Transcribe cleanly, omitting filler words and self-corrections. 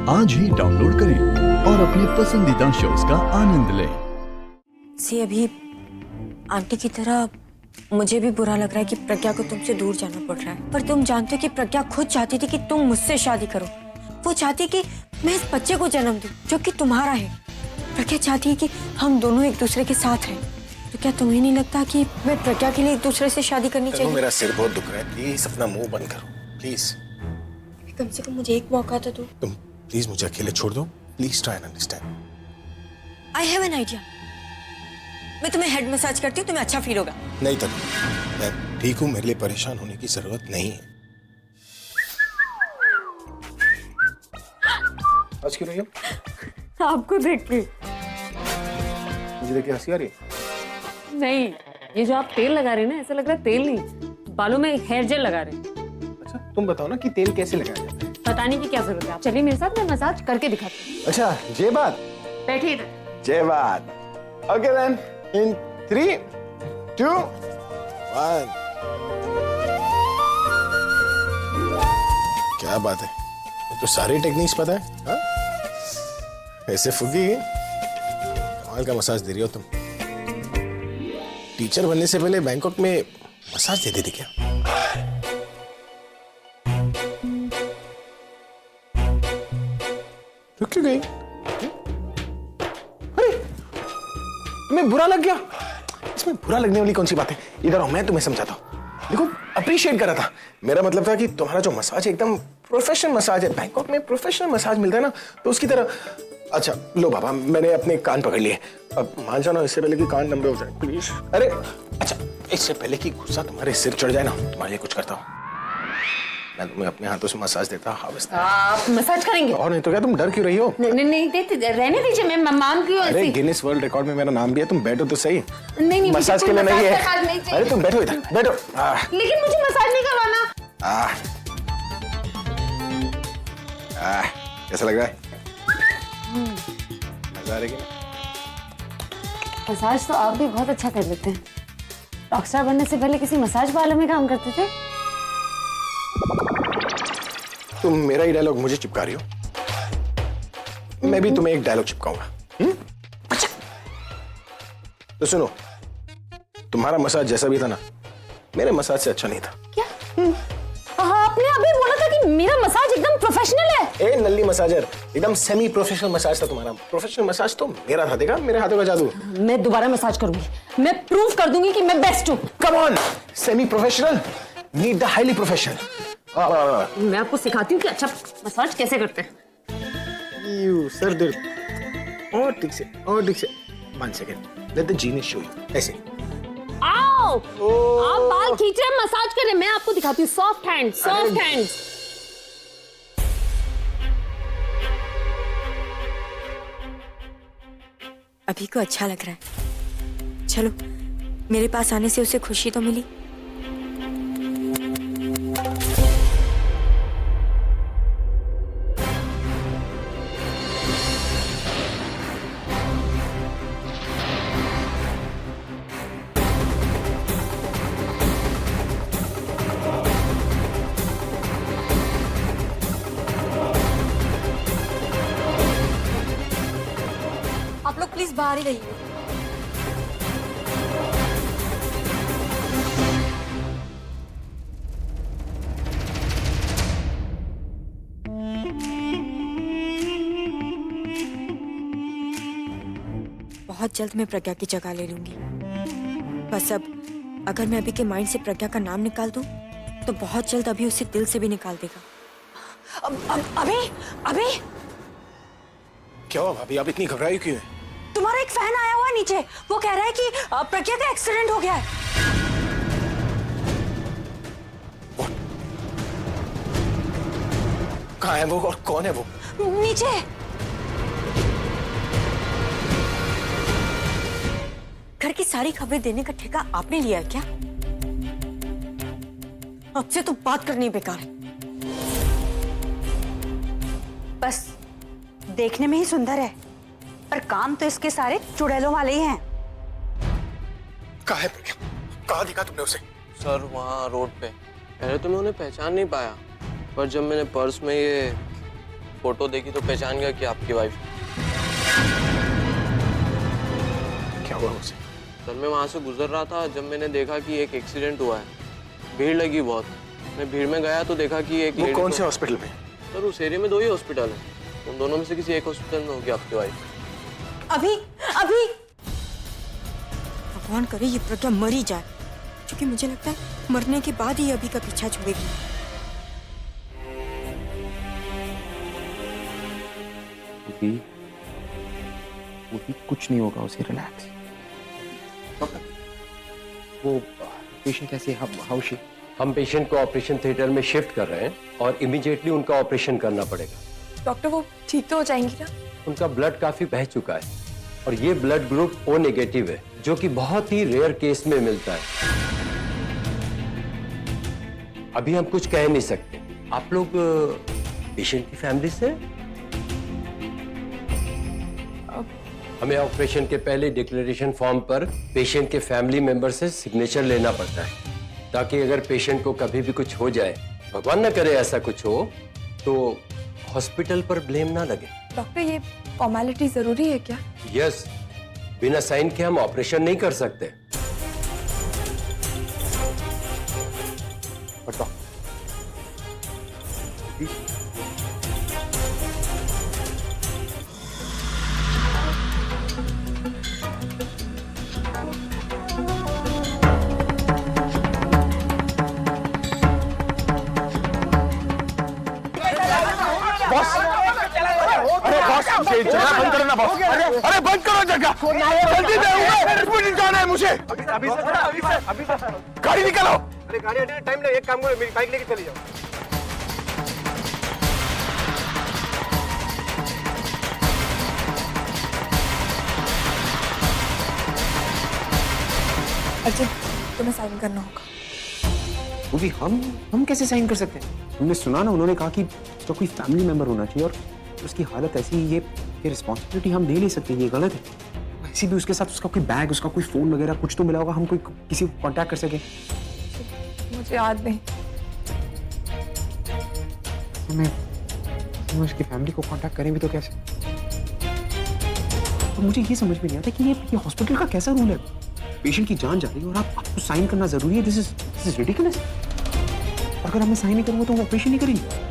आज ही डाउनलोड करें और अपने पसंदीदा शोज का आनंद लें। सी अभी आंटी की तरह मुझे भी बुरा लग रहा है कि प्रज्ञा को तुमसे दूर जाना पड़ रहा है, पर तुम जानते हो कि प्रज्ञा खुद चाहती थी कि तुम मुझसे शादी करो। वो चाहती कि मैं इस बच्चे को जन्म दूं जो कि तुम्हारा है। प्रज्ञा चाहती है कि हम दोनों एक दूसरे के साथ रहें। तो क्या तुम्हें नहीं लगता कि मैं प्रज्ञा के लिए एक दूसरे से शादी करनी चाहिए? मेरा सिर बहुत दुख रहा है, प्लीज अपना मुंह बंद करो प्लीज। कम से कम मुझे एक मौका तो दो। तुम प्लीज मुझे अकेले छोड़ दो, please try and understand. I have an idea. मैं तुम्हें हेड मसाज करती हूँ, तुम्हें अच्छा फील होगा। नहीं तक मैं ठीक हूँ, मेरे लिए परेशान होने की जरूरत नहीं है। आज क्यों रही हो? आपको देख के। मुझे देख के हंसी आ रही है? नहीं, ये जो आप तेल लगा रहे हैं ना, ऐसा लग रहा है तेल नहीं, बालों में हेयर जेल लगा रहे हैं। अच्छा तुम बताओ ना कि तेल कैसे लगाया जाता है? बताने की क्या जरूरत है? आप चलिए मेरे साथ, मैं मसाज करके दिखाती हूँ। अच्छा ये बात, बैठिए इधर। ये बात। ओके देन, इन 3, 2, 1। क्या बात है, तो सारी टेक्निक्स पता है? हाँ? ऐसे फुगी कमाल का मसाज दे रही हो तुम। टीचर बनने से पहले बैंकॉक में मसाज देती थी क्या? रुक क्यों गई? अरे तुम्हें बुरा लग गया? इसमें बुरा लगने वाली कौन सी बात है? इधर आओ, मैं तुम्हें समझाता हूँ। देखो अप्रिशिएट कर रहा था, मेरा मतलब था कि तुम्हारा जो मसाज है एकदम प्रोफेशनल मसाज है। बैंकॉक में प्रोफेशनल मसाज मिलता है ना, तो उसकी तरह। अच्छा लो बाबा, मैंने अपने कान पकड़ लिए, अब मान जाओ ना, इससे पहले कि कान लंबे हो जाए प्लीज। अरे अच्छा, इससे पहले कि गुस्सा तुम्हारे सिर चढ़ जाए ना, तुम्हारे लिए कुछ करता हूँ। मैं तुम्हें अपने हाथों से मसाज देता। आप मसाज करेंगे? और नहीं तो क्या, तुम डर क्यों रही हो? नहीं रहने दीजिए, मैं मान क्यों? अरे गिनीज वर्ल्ड रिकॉर्ड में मेरा नाम भी है, तुम बैठो तो सही। नहीं मसाज के लिए नहीं है। अरे तुम बैठो इधर, बैठो। लेकिन मुझे मसाज नहीं करवाना। कैसा लग रहा है? मजा आ रहा है? मसाज तो आप भी बहुत अच्छा कर लेते हैं। रॉकस्टार बनने से पहले किसी मसाज पार्लर में काम करते थे? तुम मेरा ही डायलॉग मुझे चिपका रही हो, मैं भी तुम्हें एक डायलॉग चिपकाऊंगा। अच्छा तो सुनो, तुम्हारा मसाज जैसा भी था ना, मेरे मसाज से अच्छा नहीं था। क्या? आपने अभी बोला था कि मेरा मसाज एकदम प्रोफेशनल है। ए नल्ली मसाजर, एकदम सेमी प्रोफेशनल मसाज था तुम्हारा। प्रोफेशनल मसाज तो मेरा था, देखा मेरे हाथों का जादू। मैं दोबारा मसाज करूंगी, मैं प्रूव कर दूंगी कि मैं बेस्ट हूँ। Come on, semi professional need the highly professional. मैं आपको सिखाती हूँ कि अच्छा मसाज कैसे करते हैं। सर दर्द, और ठीक से, और ठीक से। 1 second, let the genius show you. ऐसे आओ, आप बाल खींच रहे हैं, मसाज कर रहे हैं, मैं आपको दिखाती हूँ। Soft hand, soft hand. अभी को अच्छा लग रहा है। चलो, मेरे पास आने से उसे खुशी तो मिली। आप लोग प्लीज बाहर ही रहिए। बहुत जल्द मैं प्रज्ञा की जगह ले लूंगी। बस अब अगर मैं अभी के माइंड से प्रज्ञा का नाम निकाल दूं, तो बहुत जल्द अभी उसे दिल से भी निकाल देगा। अभी क्या हुआ भाभी, आप इतनी घबराई क्यों है? तुम्हारा एक फैन आया हुआ है नीचे, वो कह रहा है कि प्रज्ञा का एक्सीडेंट हो गया है। कहाँ है वो और कौन है वो? नीचे। घर की सारी खबरें देने का ठेका आपने लिया है क्या? आपसे तो बात करनी बेकार है। बस देखने में ही सुंदर है, पर काम तो इसके सारे चुड़ैलों वाले ही हैं। कहाँ है प्रज्ञा? कहाँ दिखा तुमने उसे? सर वहाँ रोड पे। पहले तो मैं उन्हें पहचान नहीं पाया, पर जब मैंने पर्स में ये फोटो देखी तो पहचान गया कि आपकी वाइफ। क्या हुआ उसे? सर मैं वहाँ से गुजर रहा था जब मैंने देखा कि एक एक्सीडेंट हुआ है। भीड़ लगी बहुत। मैं भीड़ में गया तो देखा कि एक वो लेडी कौन को- से हॉस्पिटल में? सर उस एरिया में 2 ही हॉस्पिटल है। उन दोनों में से किसी एक हॉस्पिटल में होगी आपकी वाइफ। अभी अभी भगवान करे ये प्रज्ञा मर ही जाए, क्योंकि मुझे लगता है मरने के बाद ही अभी का पीछा छोड़ेगी। वो कुछ नहीं होगा, उसे रिलैक्स। वो पेशेंट कैसे? How she? हम पेशेंट को ऑपरेशन थिएटर में शिफ्ट कर रहे हैं और इमीडिएटली उनका ऑपरेशन करना पड़ेगा। डॉक्टर वो ठीक तो हो जाएंगी ना? उनका ब्लड काफी बह चुका है और ये ब्लड ग्रुप ओ नेगेटिव है, जो कि बहुत ही रेयर केस में मिलता है। अभी हम कुछ कह नहीं सकते। आप लोग पेशेंट की फैमिली से? हमें ऑपरेशन के पहले डिक्लेरेशन फॉर्म पर पेशेंट के फैमिली मेंबर से सिग्नेचर लेना पड़ता है, ताकि अगर पेशेंट को कभी भी कुछ हो जाए, भगवान न करे ऐसा कुछ हो, तो हॉस्पिटल पर ब्लेम ना लगे। डॉक्टर ये फॉर्मेलिटी जरूरी है क्या? यस, बिना साइन के हम ऑपरेशन नहीं कर सकते। अरे बॉस, मुझे जगह बंद करो ना बॉस। अरे बंद करो जगह, जल्दी दे, जाना है मुझे। अभी गाड़ी निकालो। अरे गाड़ी टाइम लगे, एक काम करो, मेरी बाइक लेके चली जाओ। अर्जुन तुम्हें साइन करना होगा। वो भी हम कैसे साइन कर सकते हैं? हमने सुना ना, उन्होंने कहा कि उसका कोई फैमिली मेंबर होना चाहिए और उसकी हालत ऐसी है, ये रिस्पॉन्सिबिलिटी हम ले नहीं सकते, ये गलत है। ऐसी भी उसके साथ उसका कोई बैग, उसका कोई फोन वगैरह कुछ तो मिला होगा, हम कोई किसी को कांटेक्ट कर सके। मुझे याद नहीं। हमें उसकी फैमिली को कांटेक्ट करें भी तो कैसे? तो मुझे ये समझ में नहीं आता कि ये हॉस्पिटल का कैसा रूल है? पेशेंट की जान जा रही है और आपको साइन करना जरूरी है। This is ridiculous. अगर हमें साइन नहीं करूंगा तो वो ऑपरेशन नहीं करेंगे।